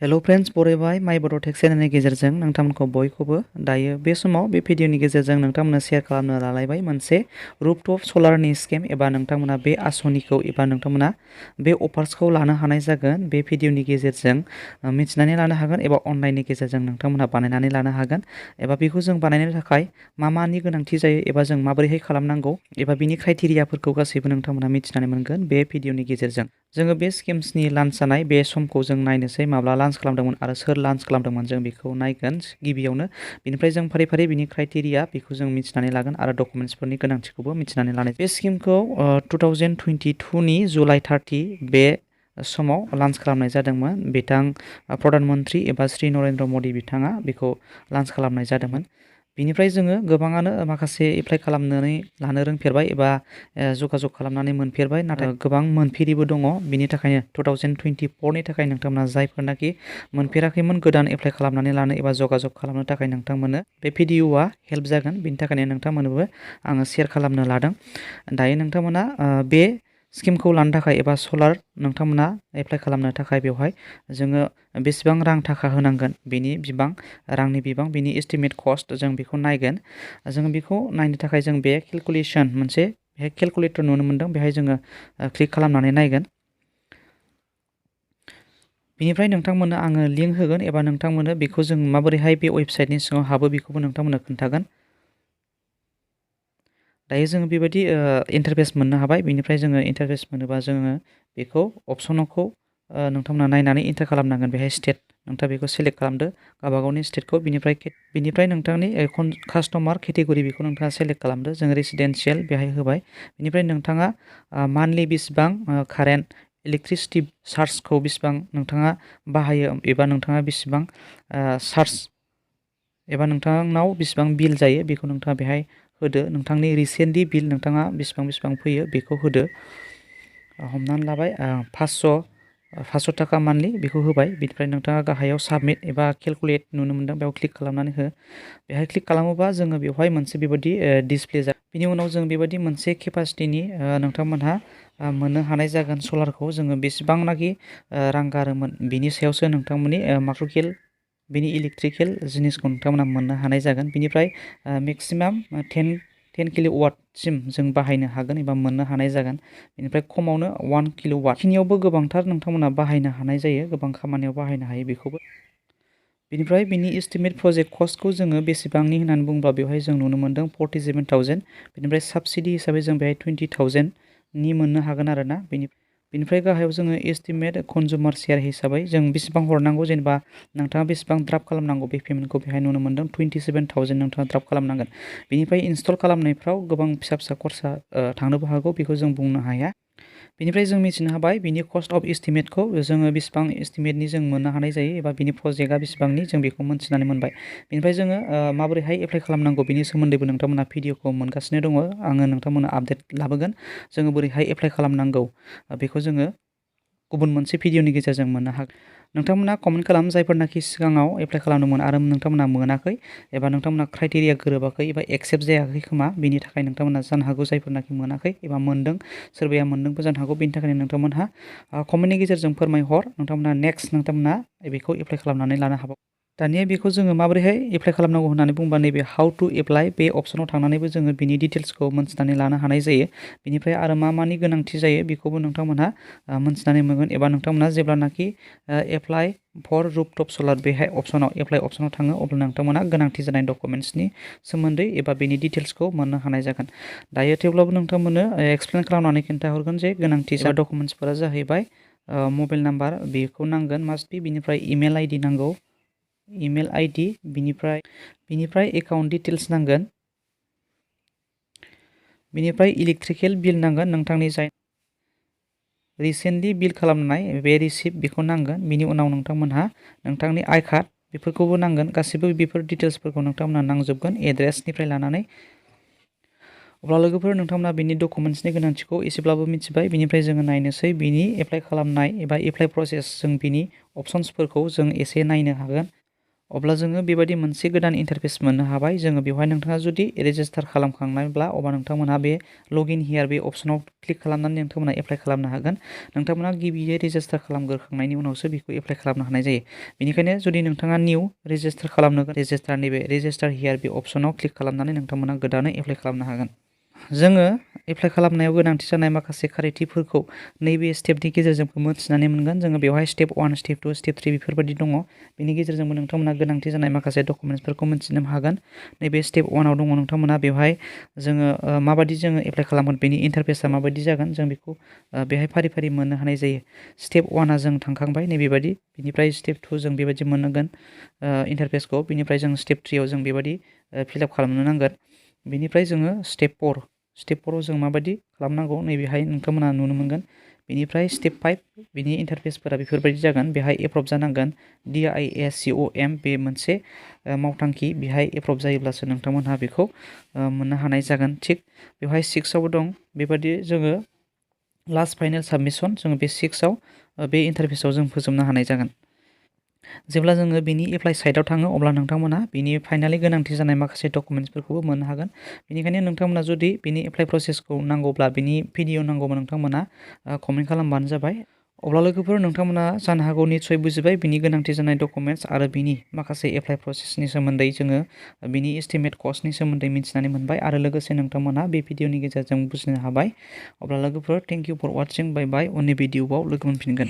Hello friends, बरायबाय माय बड' tech चेनेलनि गेजेरजों नोंथांमोनखौ बयखौबो दायो बे समाव बे भिडिअनि गेजेरजों नोंथांमोननो शेयार खालामनो लालायबाय मोनसे रूफटप सलारनि स्किम एबा नोंथांमोना बे आसनिखौ एबा नोंथांमोना बे अफार्सखौ लानो हानाय जागोन। बे भिडिअनि गेजेरजों मिथिनानै लानो हागोन एबा अनलाइननि गेजेरजों नोंथांमोना बानायनानै लानो हागोन एबा बेखौ जों बानायनो थाखाय मानि गोनांथि जायो एबा जों माबोरैहाय खालामनांगौ एबा बिनि क्राइटेरियाफोरखौ गासैबो नोंथांमोना मिथिनानै मोनगोन बे भिडिअनि गेजेरजों। जोङो बे स्किम्सनि लान्च जानाय बे समखौ जों नायनोसै, माब्ला लान्च खालामदोंमोन आरो सोर लान्च खालामदोंमोन जों बेखौ नायगोन गिबियावनो। बिनिफ्राय जों फारि फारि बिनि क्राइटेरिया बेखौ जों मिथिनानै लागोन आरो डकुमेन्ट्सफोरनि गोनांथिखौबो मिथिनानै लानाय। बे स्किमखौ 2022नि जुलाइ 30 बे समाव लान्च खालामनाय जादोंमोन। बिथां प्रधान मन्त्रि एबा श्री नरेन्द्र मदि बिथाङा बेखौ लान्च खालामनाय जादोंमोन। बिनिफ्राय जोङो गोबाङानो माखासे एप्लाइ खालामनानै लानो रोंफेरबाय एबा जगाजग खालामनानै मोनफेरबाय, नाथाय गोबां मोनफेरिबो दङ। बिनि थाखायनो 2024नि थाखाय नोंथांमोना जायफोरनाखि मोनफेराखैमोन गोदान एप्लाइ खालामनानै लानो एबा जगाजग खालामनो थाखाय नोंथांमोननो बे भिडिअआ हेल्प जागोन। बिनि थाखायनो नोंथांमोननोबो आङो शेयार खालामनो लादों। दायो नोंथांमोना बे स्किमखौ लानो थाखाय एबा सलार नोंथांमोना एप्लाइ खालामनो थाखाय बेवहाय जोङो बेसेबां रां थाखा होनांगोन, बेनि रांनि बिबां, बेनि एस्टिमेट कस्ट जों बेखौ नायगोन। जोङो बेखौ नायनो थाखाय जों बे केलकुलेसन मोनसे बेहाय केलकुलेटर नुनो मोनदों, बेहाय जोङो क्लिक खालामनानै नायगोन। बिनिफ्राय नोंथांमोननो आङो लिंक होगोन एबा नोंथांमोननो बेखौ जों माबोरैहाय बे वेबसाइटनि सिङाव हाबो बेखौबो नोंथांमोननो खोन्थागोन। दायो जोङो बेबायदि इन्टारफेस मोननो हाबाय। बिनिफ्राय जोङो इन्टारफेस मोनोबा जोङो बेखौ अपसनखौ नोंथांमोना नायनानै एन्टार खालामनांगोन। बेहाय स्टेट नोंथाङा बेखौ सेलेक्ट खालामदो, गावबागावनि स्टेटखौ। बिनिफ्राय नोंथांनि कास्टमार केटेगरि बेखौ नोंथाङा सेलेक्ट खालामदो। जों रेसिडेन्सियेल बेहाय होबाय। बिनिफ्राय नोंथाङा मान्थलि बेसेबां कारेन्ट इलेक्ट्रिसिटि चार्जखौ बेसेबां नोंथाङा बाहायो एबा नोंथाङा बेसेबां चार्ज एबा नोंथांनाव बेसेबां बिल जायो बेखौ नोंथाङा बेहाय होदो। नोंथांनि रिसेन्टलि बिल नोंथाङा बेसेबां फैयो बेखौ होदो। हमनानै लाबाय 500 थाखा मान्थलि बेखौ होबाय। बिनिफ्राय नोंथाङा गाहायाव साबमिट एबा केलकुलेट नुनो मोनदों, बेयाव क्लिक खालामनानै हो। बेहाय क्लिक खालामोबा जोङो बेवहाय मोनसे बेबायदि डिसप्ले जागोन। बिनि उनाव जों बेबायदि मोनसे केपासिटिनि नोंथांमोनहा मोननो हानाय जागोन। सलारखौ जोङो बेसेबांनाखि रां गारोमोन बिनि सायावसो नोंथांमोननि मार्केट बिनि इलेक्ट्रिकेल जिनिसखौ नोंथांमोना मोननो हानाय जागोन। बिनिफ्राय मेक्सिमाम 10 किल'वाटसिम जों बाहायनो हागोन एबा मोननो हानाय जागोन। बेनिफ्राय खमावनो 1 किल'वाट। खिनियावबो गोबांथार नोंथांमोना बाहायनो हानाय जायो, गोबां खामानियाव बाहायनो हायो बेखौबो। बिनिफ्राय बिनि एस्टिमेट प्रजेक्ट कस्टखौ जोङो बेसेबांनि होननानै बुङोब्ला बेवहाय जों नुनो मोनदों 47,000। बेनिफ्राय साबसिडि हिसाबै जों बेहाय 20,000नि मोननो हागोन आरोना। बेनिफ्राय गाहायाव जोङो एस्टिमेट कनजुमार शेयार हिसाबै जों बेसेबां हरनांगौ, जेनेबा नोंथाङा बेसेबां ड्राफ्ट खालामनांगौ बे पेमेन्टखौ बेहाय नुनो मोनदों। 27,000 नोंथाङा ड्राफ्ट खालामनांगोन। बेनिफ्राय इनस्टल खालामनायफ्राव गोबां फिसा खरसा थांनोबो हागौ, बेखौ जों बुंनो हाया। बेनिफ्राय जों मिथिनो हाबाय बिनि कस्ट अफ एस्टिमेटखौ जोङो बेसेबां एस्टिमेटनि जों मोननो हानाय जायो एबा बिनि प्रजेक्टआ बेसेबांनि जों बेखौ मोनथिनानै मोनबाय। बेनिफ्राय जोङो माबोरैहाय एप्लाइ खालामनांगौ बिनि सोमोन्दैबो नोंथांमोना भिडिअखौ मोनगासिनो दङ। आङो नोंथांमोननो आपडेट लाबोगोन। जोङो बोरैहाय एप्लाइ खालामनांगौ बेखौ जोङो गुबुन मोनसे भिडिअनि गेजेरजों मोननो हागोन। नोंथांमोना कमेन्ट खालाम, जायफोरनाखि सिगाङाव एप्लाइ खालामदोंमोन आरो नोंथांमोना मोनाखै एबा नोंथांमोना क्राइटेरिया गोरोबाखै एबा एक्सेप्ट जायाखै खोमा, बिनि थाखाय नोंथांमोना जानो हागौ जायफोरनाखि मोनाखै एबा मोनदों, सोरबाया मोनदोंबो जानो हागौ। बेनि थाखायनो नोंथांमोनहा कमेन्टनि गेजेरजों फोरमायहर। नोंथांमोना नेक्स्ट नोंथांमोना बेखौ एप्लाइ खालामनानै लानो हाबाय। दानिया बेखौ जोङो माबोरैहाय एप्लाइ खालामनांगौ होननानै बुंबा नैबे हाउ टु एप्लाइ बे अपसनाव थांनानैबो जोङो बिनि डिटेल्सखौ मोनथिनानै लानो हानाय जायो। बिनिफ्राय आरो मानि गोनांथि जायो बेखौबो नोंथांमोनहा मोनथिनानै मोनगोन एबा नोंथांमोना जेब्लानाखि एप्लाइ फर रुफटप सलार बेहाय एप्लाइ अपसनाव थाङो अब्ला नोंथांमोना गोनांथि जानाय डकुमेन्ट्सनि सोमोन्दै एबा बेनि डिटेल्सखौ मोननो हानाय जागोन। दायो थेवब्लाबो नोंथांमोननो एक्सप्लेन खालामनानै खिन्थाहरगोन जे गोनांथि जानाय डकुमेन्ट्सफोरा जाहैबाय मबाइल नाम्बार बेखौ नांगोन मास्ट बि, बिनिफ्राय इमेल आइडि नांगौ, इमेल आइडि, बिनिफ्राय एकाउन्ट डिटेल्स नांगोन, बिनिफ्राय इलेक्ट्रिकेल बिल नांगोन, नोंथांनि जाय रिसेन्टलि बिल खालामनाय बे रिसिप्ट बेखौ नांगोन। बिनि उनाव नोंथांमोनहा नोंथांनि आइ कार्ड बेफोरखौबो नांगोन। गासैबो बेफोर डिटेल्सफोरखौ नोंथांमोनहा नांजोबगोन, एड्रेसनिफ्राय लानानै। अब्ला लोगोफोर, नोंथांमोना बिनि डकुमेन्ट्सनि गोनांथिखौ एसेब्लाबो मिथिबाय। बिनिफ्राय जोङो नायनोसै बिनि एप्लाइ खालामनाय एबा एप्लाइ प्रसेस, जों बिनि अपसन्सफोरखौ जों एसे नायनो हागोन। अब्ला जोङो बेबायदि मोनसे गोदान इन्टारफेस मोननो हाबाय। जोङो बेवहाय नोंथाङा जुदि रेजिस्टार खालामखांनायब्ला अब्ला नोंथांमोनहा बे लगइन हियार बे अपसनाव क्लिक खालामनानै नोंथांमोना एप्लाइ खालामनो हागोन। नोंथांमोना गिबियै रेजिस्टार खालामग्रोखांनायनि उनावसो बेखौ एप्लाइ खालामनो हानाय जायो। बेनिखायनो जुदि नोंथाङा निउ रेजिस्टार खालामनो रेजिस्टारनि बे रेजिस्टार हियार बे अपसनाव क्लिक खालामनानै नोंथांमोना गोदानै एप्लाइ खालामनो हागोन। जोङो एप्लाइ खालामनायाव गोनांथि जानाय माखासे खारिथिफोरखौ नैबे स्टेपनि गेजेरजों मोनथिनानै मोनगोन। जोङो बेवहाय स्टेप 1, स्टेप 2, स्टेप 3 बेफोरबायदि दङ। बेनि गेजेरजोंबो नोंथांमोना गोनांथि जानाय माखासे डकुमेन्ट्सफोरखौ मोनथिनो हागोन। नैबे स्टेप 1आव दङ नोंथांमोना बेवहाय जोङो माबायदि जोङो एप्लाइ खालामगोन बेनि इन्टारफेसआ माबायदि जागोन जों बेखौ बेहाय फारि फारि मोननो हानाय जायो। स्टेप 1आ जों थांखांबाय नैबेबायदि। बिनिफ्राय स्टेप 2 जों बेबायदि मोनगोन इन्टारफेसखौ। बिनिफ्राय जों स्टेप 3आव जों बेबायदि फिलआप खालामनो नांगोन। बिनिफ्राय जोङो स्टेप 4आव जों माबायदि खालामनांगौ नैबेहाय नोंथांमोना नुनो मोनगोन। बेनिफ्राय स्टेप 5 बिनि इन्टारफेसफोरा बेफोरबायदि जागोन। बेहाय एप्रभ जानांगोन। DISCOM बे मोनसे मावथांखि बेहाय एप्रभ जायोब्लासो नोंथांमोनहा बेखौ मोननो हानाय जागोन। थिग बेवहाय 6आवबो दं बेबायदि जोङो लास्ट फाइनेल साबमिसन जोङो बे 6आव बे इन्टारफेसआव जों फोजोबनो हानाय जागोन। जेब्ला जोङो बिनि एप्लाइ साइटआव थाङो अब्ला नोंथांमोना बिनि फाइनालि गोनांथि जानाय माखासे डकुमेन्ट्सफोरखौबो मोननो हागोन। बेनिखायनो नोंथांमोना जुदि बिनि एप्लाइ प्रसेसखौ नांगौब्ला बिनि भिडिअ नांगौब्ला नोंथांमोना कमेन्ट खालामबानो जाबाय। अब्ला लोगोफोर नोंथांमोना जानो हागौ निस्सय बुजिबाय बिनि गोनांथि जानाय डकुमेन्ट्स आरो बिनि माखासे एप्लाइ प्रसेसनि सोमोन्दै जोङो बिनि एस्टिमेट कस्टनि सोमोन्दै मिथिनानै मोनबाय आरो लोगोसे नोंथांमोना बे भिडिअनि गेजेरजों बुजिनो हाबाय। अब्ला लोगोफोर थेंक इउ फर वाचिं। बाय बाय। उननि भिडिअआव लोगो मोनफिनगोन।